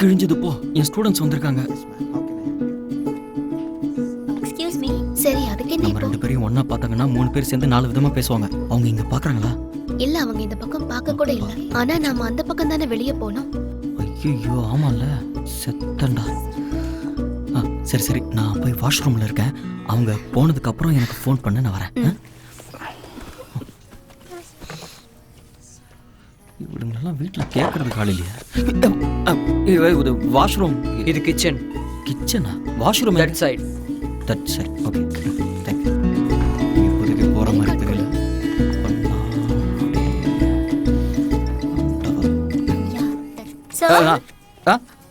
கிழிஞ்சது போ, என் ஸ்டூடெண்ட்ஸ் வந்திருக்காங்க. Excuse me. சரி, அதுக்கு என்ன? நம்ம 2 பேரையும் ஒண்ணா பார்த்தாங்கன்னா 3 பேர் சேர்ந்து 4 விதமா பேசுவாங்க. அவங்க இங்க பாக்குறாங்களா? இல்ல, அவங்க இந்த பக்கம் பார்க்க கூட இல்ல. ஆனா நாம அந்த பக்கம் தானே வெளியே போனோம். ஐயோ ஆமால, செத்தண்டா. சரி சரி, நான் போய் வாஷ்ரூம்ல இருக்கேன். அவங்க போனதுக்கு அப்புறம் எனக்கு ஃபோன் பண்ண, நான் வரேன். இவனுங்கெல்லாம் வீட்டுல கேட்கறது காலையிலையா? இது வாஷ்ரூம், இது கிச்சன். கிச்சனா? Washroom that side. That side. Okay, thank you. இப்போதைக்கு போற மாதிரி தெரியல.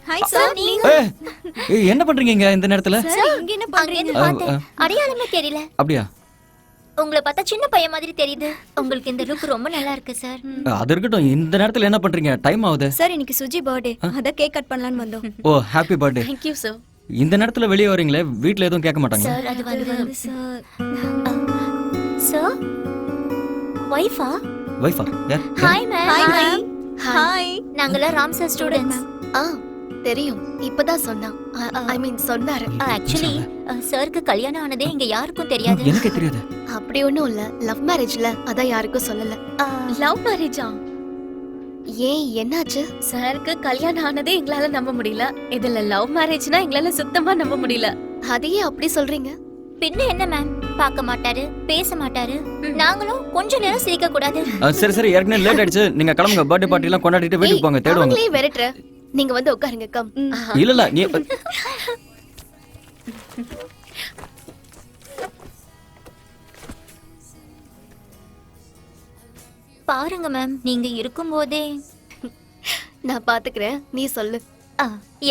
ஹாய் சார், நீங்க என்ன பண்றீங்க இங்க இந்த நேரத்துல? சார் இங்க என்ன பண்றீங்க? அடையாளமே தெரியல. அப்படியா? உங்களை பார்த்தா சின்ன பையன் மாதிரி தெரியுது. உங்களுக்கு இந்த லுக் ரொம்ப நல்லா இருக்கு சார். அது இருக்கட்டும், இந்த நேரத்துல என்ன பண்றீங்க? டைம் ஆகுது. சார் இன்னைக்கு சுஜி பர்த்டே, அத கேக் கட் பண்ணலாம்னு வந்தோம். Oh, happy birthday. Thank you sir. இந்த நேரத்துல வெளிய வரீங்களே, வீட்ல எதுவும் கேட்க மாட்டாங்க? சார் அது வந்து சார் சார் வைஃபா? வைஃபா? யார்? Hi ma'am. ஹாய். ஹாய். நாங்கலாம் ராம் சார் ஸ்டூடண்ட்ஸ். தெரியும், இப்பதான் சொன்னா. ஐ மீன் சொன்னாரு. ஆக்சுவலி சாருக்கு கல்யாணம் ஆனதே இங்க யாருக்கும் தெரியாது. எனக்கு தெரியாது. அப்படி ஒண்ணும் இல்ல, லவ் மேரேஜ்ல, அதான் யாருக்கும் சொல்லல. லவ் மேரேஜா? ஏன், என்னாச்சு? சாருக்கு கல்யாணம் ஆனதே எங்களால நம்ப முடியல. இதுல லவ் மேரேஜ்னா எங்களால சுத்தமா நம்ப முடியல. அதையே அப்படி சொல்றீங்க? பின்ன என்ன மேம், பார்க்க மாட்டாரு, பேச மாட்டாரு. நாங்களும் கொஞ்ச நேரம் சிரிக்க கூடாது? சரி சரி, ஏற்கனவே லேட் ஆயிடுச்சு. நீங்க கிளம்புங்க. பர்த்டே பார்ட்டி எல்லாம் கொண்டாடிட்டு வீட்டுக்கு போங்க. தேடுவாங்க. அவங்களே விரட்டுற. நீங்க வந்து உட்காருங்க. கம். இல்ல இல்ல, நீ பாருங்க மேம், நீங்க இருக்கும்போதே நான் பாத்துக்கிறேன். நீ சொல்லு.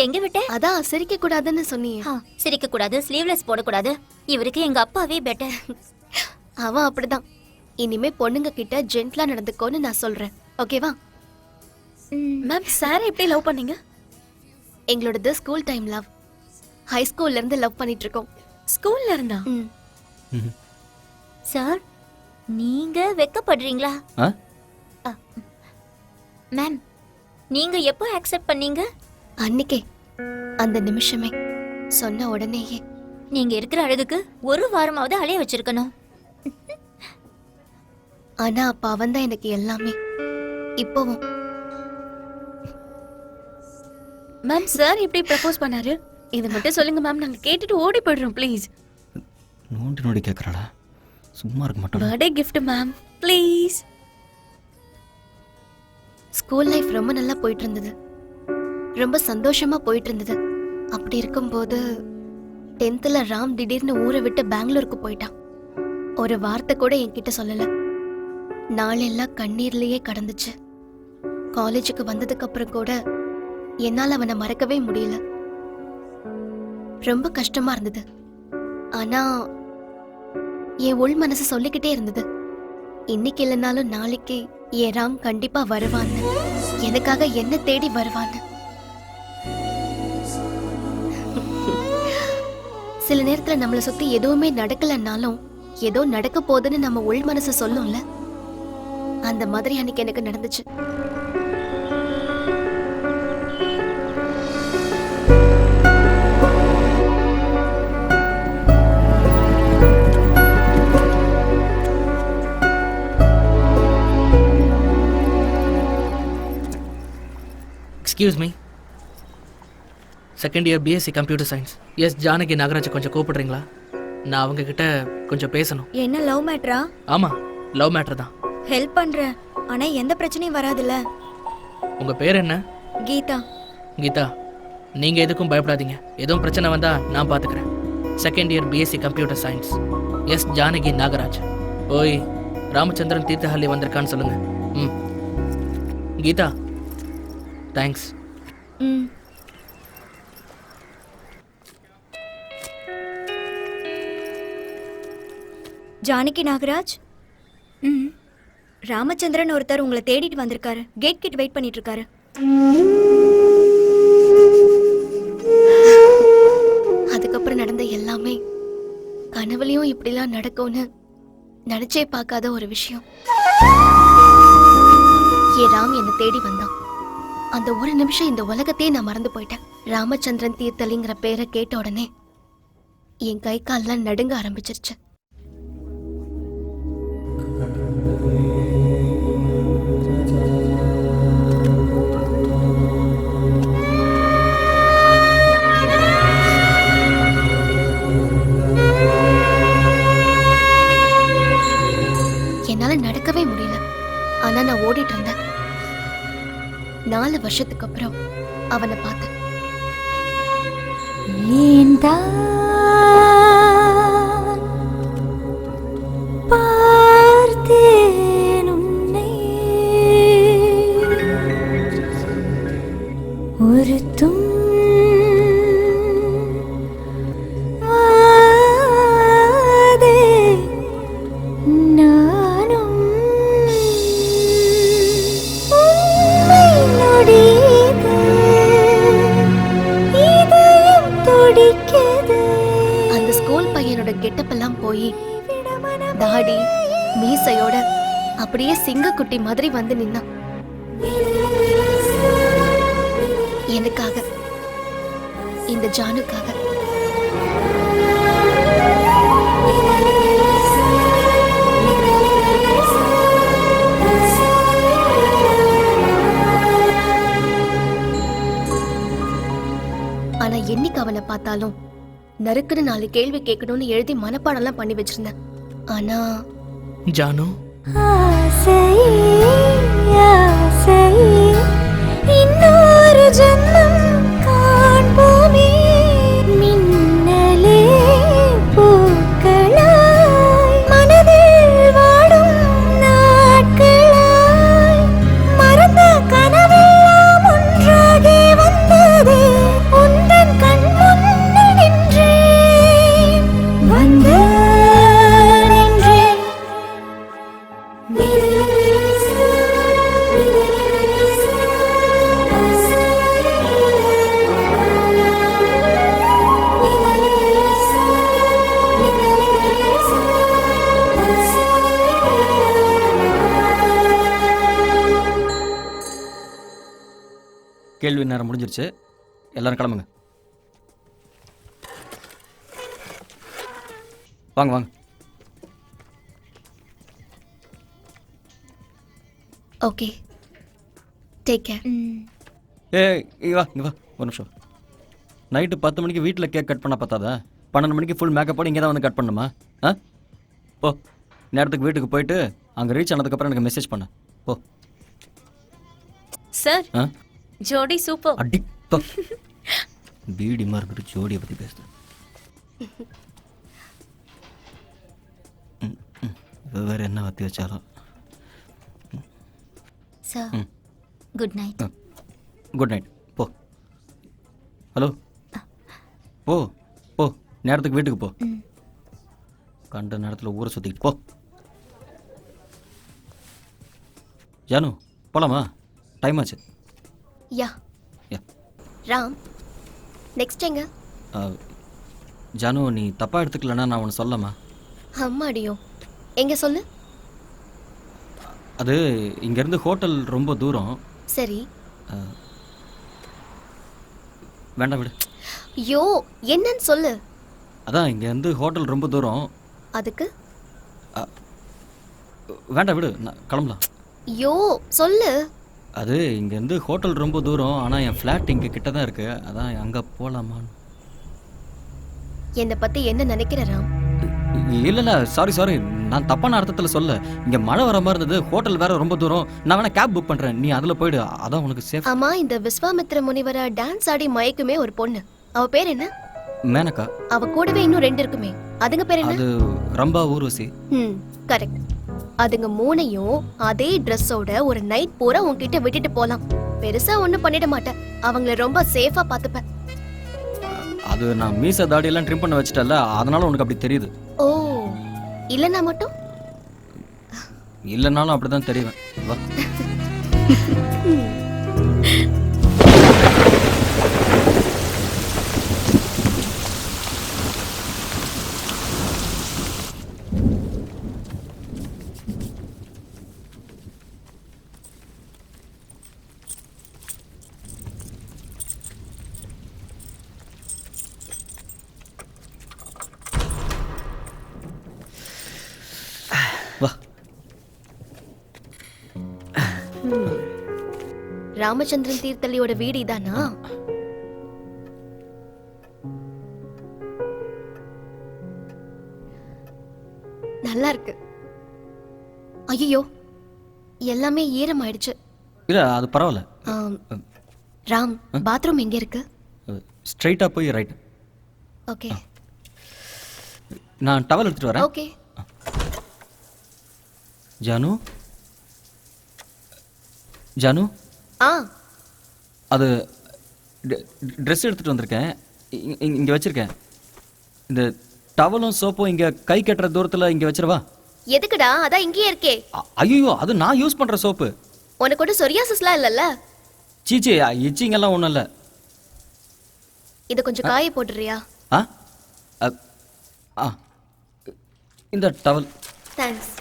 எங்க விட்ட? அதான் சிரிக்க கூடாதுன்னு சொன்னீங்க. சிரிக்க கூடாது, ஸ்லீவ்லெஸ் போட கூடாது. இவருக்கு எங்க அப்பாவே பெட்டர். அவன் அப்படிதான். இனிமே பொண்ணுங்க கிட்ட ஜென்ட்லா நடந்துக்கோன்னு நான் சொல்றேன். ஓகேவா? மேம், சார் எப்படி லவ் பண்ணீங்க? எங்களோடது ஸ்கூல் டைம் லவ். ஹை ஸ்கூல்ல இருந்து லவ் பண்ணிட்டு இருக்கோம். ஸ்கூல்ல இருந்தா? சார், நீங்க வெக்கப்படுறீங்களா? மேம், நீங்க எப்போ அக்செப்ட் பண்ணீங்க? அன்னைக்கே, அந்த நிமிஷமே, சொன்ன உடனேயே. நீங்க இருக்கிற அழகுக்கு ஒரு வாரமாவது அலைய வச்சிருக்கணும். ஆனா அப்ப அவன் தான் எனக்கு எல்லாமே. இப்போவும். மேம், சார் எப்படி ப்ரப்போஸ் பண்ணாரு? இது மட்டும் சொல்லுங்க மேம், நாங்க கேட்டுட்டு ஓடி போயிடுறோம் ப்ளீஸ். நோண்டி நோண்டி கேக்குறாடா, சும்மா இருக்க மாட்டோம். Birthday gift ma'am, please. School life ரொம்ப நல்லா போயிட்டு இருந்தது. ரொம்ப சந்தோஷமா போயிட்டு இருந்தது. அப்படி இருக்கும்போது 10th ராம் திடீர்னு ஊரை விட்டு பெங்களூருக்கு போயிட்டான். ஒரு வார்த்தை கூட என்கிட்ட சொல்லல. நாளெல்லாம் கண்ணீர்லயே கடந்துச்சு. காலேஜுக்கு வந்ததுக்கு அப்புறம் கூட என்னால அவனை மறக்கவே முடியல. ரொம்ப கஷ்டமா இருந்தது. ஆனா என் உள் மனசு சொல்லிக்கிட்டே இருந்தது, இன்னைக்கு இல்லைனாலும் நாளைக்கு என் ராம் கண்டிப்பா வருவான்னு, எனக்காக என்ன தேடி வருவான்னு. சில நேரத்துல நம்மளை சுத்தி எதுவுமே நடக்கலன்னாலும் ஏதோ நடக்க போகுதுன்னு நம்ம உள் மனசு சொல்லும்ல, அந்த மாதிரி அன்னைக்கு எனக்கு நடந்துச்சு. Excuse me. Second year BSc computer science S Janaki Nagaraj கொஞ்சம் கூப்பிடுறீங்களா? நான் அவங்க கிட்ட கொஞ்சம் பேசணும். என்ன லவ் மேட்டரா? ஆமா, லவ் மேட்டர் தான். ஹெல்ப் பண்றேன், ஆனா எந்த பிரச்சனையும் வராதுல்ல. உங்க பேர் என்ன? கீதா. கீதா, நீங்க எதுக்கும் பயப்படாதீங்க. எதுவும் பிரச்சனை வந்தா நான் பாத்துக்கிறேன். Second year BSc computer science S Janaki Nagaraj. ஓய், ராமச்சந்திரன் தீர்த்தஹள்ளி வந்திருக்கான்னு சொல்லுங்க. ம், கீதா, தேங்க்ஸ். ஜானகி நாகராஜ், ராமச்சந்திரன் ஒருத்தர் உங்களை தேடிட்டு வந்திருக்காரு. கேட் கிட்ட வெயிட் பண்ணிட்டு இருக்காரு. அதுக்கப்புறம் நடந்த எல்லாமே கனவுலயும் இப்படிலாம் நடக்கும்னு நினைச்சே பார்க்காத ஒரு விஷயம். ஏ ராம் என்னை தேடி வந்தான். அந்த ஒரு நிமிஷம் இந்த உலகத்தையே நான் மறந்து போயிட்டேன். ராமச்சந்திரன் தீர்த்தலிங்கிற பேரை கேட்ட உடனே என் கை கால்லாம் நடுங்க ஆரம்பிச்சிருச்சு. என்னால நடக்கவே முடியல. ஆனா நான் ஓடிட்டு இருந்தேன். 4 வருஷத்துக்கு அப்புறம் அவனை பார்த்தேன். ஒரு அந்த ஸ்கூல் பையனோட கெட்டப்பெல்லாம் போய் தாடி மீசையோட அப்படியே சிங்கக்குட்டி மாதிரி வந்து நின்னான். எனக்காக, இந்த ஜானுக்காக. ஆனா என்னைக்கு அவனை பார்த்தாலும் நறுக்குன்னு 4 கேள்வி கேட்கணும்னு எழுதி மனப்பாடம்லாம் பண்ணி வச்சிருந்தேன். ஆனா ஜானு, இன்னொரு ஜன்மம் காண்போமே, மின்னலே பூக்களாய் மனதில் வாடும் நாட்களாய் மறந்த கனவெல்லாம் ஒன்றாகி வந்தது, உந்தன் கண் முன்னில் நின்றேன், வந்து நின்றேன். கேள்வி நேரம் முடிஞ்சிருச்சு, எல்லாரும் கிளம்புங்க. வாங்க வாங்க. Okay, take care. இங்க வா இங்க வா, ஒரு நிமிஷம். நைட்டு 10 மணிக்கு வீட்டில் கேக் கட் பண்ண பார்த்தாதா? 12 மணிக்கு ஃபுல் மேக்கப் போட்டு இங்கே தான் வந்து கட் பண்ணுமா? ஆ போ, நேரத்துக்கு வீட்டுக்கு போயிட்டு அங்கே ரீச் ஆனதுக்கப்புறம் எனக்கு மெசேஜ் பண்ண போ. சார், ஆ ஜோடி சூப்பர். அடி பீடி மார்க்கிட்டு ஜோடியை பற்றி பேசுகிறேன். வேறு என்ன வத்தி வச்சாலும். Sir, good night. Good night. போ. ஹலோ, போ போ, நேரத்துக்கு வீட்டுக்கு போ. கண்ட நேரத்தில் ஊரை சுற்றிக்கிட்டு போ. ஜானு, போலாமா? டைம் ஆச்சு. யா யா. ராம், நெக்ஸ்ட் எங்க? ஜானு, நீ தப்பாக எடுத்துக்கலன்னா நான் ஒன்று சொல்லலாமா? அம்மாடியோ, எங்க சொல்லு. அது இங்கேருந்து ஹோட்டல் ரொம்ப தூரம். சரி. வேண்டாம் விடு. ஐயோ, என்னன்னு சொல்லு. அதான் இங்கேருந்து ஹோட்டல் ரொம்ப தூரம். அதுக்கு வேண்டாம் விடு, நான் கிளம்பலாம். ஐயோ சொல்லு. அது இங்கேருந்து ஹோட்டல் ரொம்ப தூரம், ஆனால் என் ஃப்ளாட் இங்கே கிட்ட தான் இருக்குது. அதான் அங்கே போகலாமான்னு. என்னை பற்றி என்ன நினைக்கிற ராம்? இல்லை சாரி, நான் தப்பான அர்த்தத்தில் சொல்ல. இங்கே மழை வர மாதிரி இருந்தது, ஹோட்டல் வேற ரொம்ப தூரம். நான் வேணா கேப் புக் பண்ணுறேன், நீ அதில் போயிடு, அதான் உனக்கு சேஃப். ஆமா, இந்த விஸ்வாமித்ர முனிவரை டான்ஸ் ஆடி மயக்குமே ஒரு பொண்ணு, அவ பேர் என்ன? மேனக்கா. அவ கூடவே இன்னும் 2 இருக்குமே, அதுங்க பேர் என்ன? அது ரம்பா, ஊர்வசி. கரெக்ட். அதுங்க 3ஐயும் அதே ட்ரெஸ்ஸோட ஒரு நைட் பூரா உன்கிட்ட விட்டுட்டு போலாம். பெருசா ஒண்ணும் பண்ணிட மாட்டேன், அவங்கள ரொம்ப சேஃபா பாத்துப்பேன். அது நான் மீச தாடியெல்லாம் ட்ரிம் பண்ண வச்சிட்டல, அதனால உனக்கு அப்படி தெரியுது. ஓ, இல்லனா மட்டும்? இல்லனாலும் அப்படிதான் தெரியும். வா. ராமச்சந்திரன் தீர்த்தள்ளியோட வீடு இதானா? நல்லா இருக்கு. ஐயோ, எல்லாமே ஈரமாயிடுச்சு. இல்லை அது பரவாயில்ல. ஆம். ராம், பாத்ரூம் எங்க இருக்கு? ஸ்ட்ரைட்டாக போய் ரைட். ஓகே நான் டவல் எடுத்துகிட்டு வரேன். ஓகே. ஜானு ஜானு ஆ அது ட்ரெஸ் எடுத்துகிட்டு வந்திருக்கேன். இங்கே வச்சுருக்கேன். இந்த டவலும் சோப்பும் இங்கே கை கட்டுற தூரத்தில் இங்கே வச்சிருவா. எதுக்குடா? அதான் இங்கேயே இருக்கே. ஐயோ அது நான் யூஸ் பண்ணுற சோப்பு. உனக்கு ஒன்றும் சொரியாசிஸ்லாம் இல்லைல்ல? சீச்சி இச்சிங்கெல்லாம் ஒன்றும் இல்லை. இதை கொஞ்சம் காய போட்டுறியா? ஆ ஆ இந்த டவல். தேங்க்ஸ்.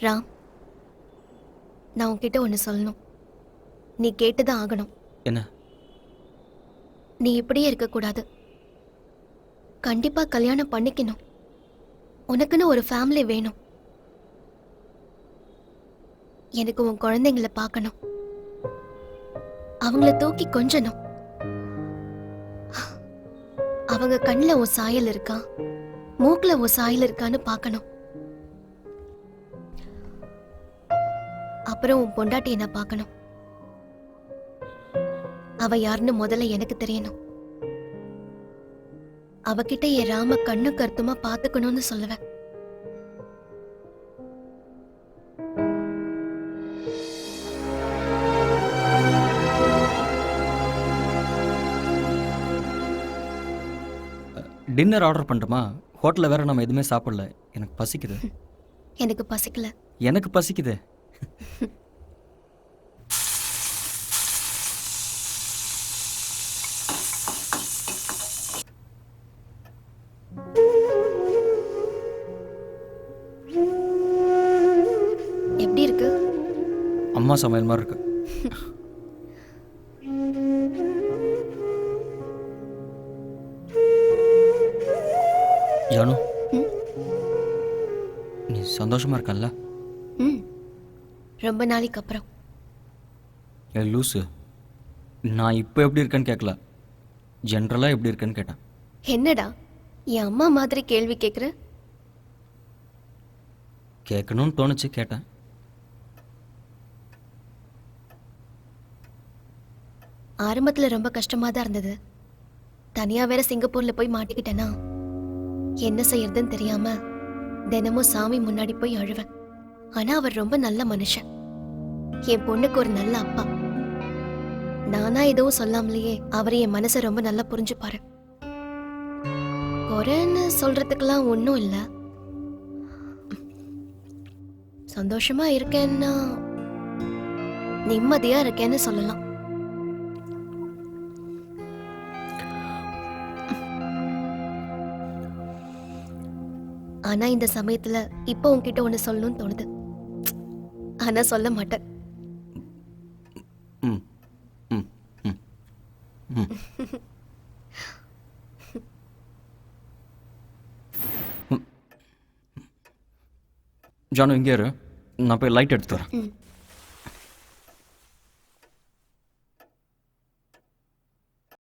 ராம், நான் உன்கிட்ட ஒன்று சொல்லணும். நீ கேட்டுதான் ஆகணும். என்ன? நீ இப்படியே இருக்கக்கூடாது. கண்டிப்பா கல்யாணம் பண்ணிக்கணும். உனக்குன்னு ஒரு ஃபேமிலி வேணும். எனக்கு உன் குழந்தைங்களை பார்க்கணும். அவங்கள தூக்கி கொஞ்சணும். அவங்க கண்ணில் உன் சாயல் இருக்கா, மூக்குல உன் சாயல் இருக்கான்னு பார்க்கணும். அப்புறம் உன் பொண்டாட்டி என்ன பார்க்கணும். அவ யாருன்னு முதல்ல எனக்கு தெரியணும். அவகிட்ட என் ராம கண்ணு கருத்துமா பாத்துக்கணும்னு சொல்லுவேன். டின்னர் ஆர்டர் பண்ணுறோமா? ஹோட்டலில் வேற நம்ம எதுவுமே சாப்பிடல. எனக்கு பசிக்குது. எனக்கு பசிக்கல. எனக்கு பசிக்குது. எப்படி இருக்கு? அம்மா சமையல் மாதிரி இருக்கு. ஜானு, நீ சந்தோஷமா இருக்கல்ல? ம், ரொம்ப நாளைக்கு அப்புறம். ஏ லூசு, நான் இப்போ எப்படி இருக்கேன்னு கேட்கல, ஜென்ரலாக எப்படி இருக்கேன்னு கேட்டேன். என்னடா என் அம்மா மாதிரி கேள்வி கேட்குற? கேட்கணும்னு தோணுச்சு, கேட்டேன். ஆரம்பத்தில் ரொம்ப கஷ்டமாக தான் இருந்தது. தனியாக வேற சிங்கப்பூரில் போய் மாட்டிக்கிட்டேனா என்ன செய்யறதுன்னு தெரியாம தினமும் சாமி முன்னாடி போய் அழுவேன். ஆனா அவர் ரொம்ப நல்ல மனுஷன். என் பொண்ணுக்கு ஒரு நல்ல அப்பா. நானா எதுவும் சொல்லாமலேயே அவர் என் மனசை ரொம்ப நல்லா புரிஞ்சுப்பாரு. குறைன்னு சொல்றதுக்கெல்லாம் ஒன்றும் இல்லை. சந்தோஷமா இருக்கேன்னா நிம்மதியா இருக்கேன்னு சொல்லலாம். ஆனா இந்த சமயத்துல இப்போ உன்கிட்ட ஒண்ணு சொல்லணும்னு தோணுது. ஆனா சொல்ல மாட்டேன். ம் ம் ம் ம் ஜானு, இங்கே இரு, நான் போய் லைட் எடுத்து வரேன். ம்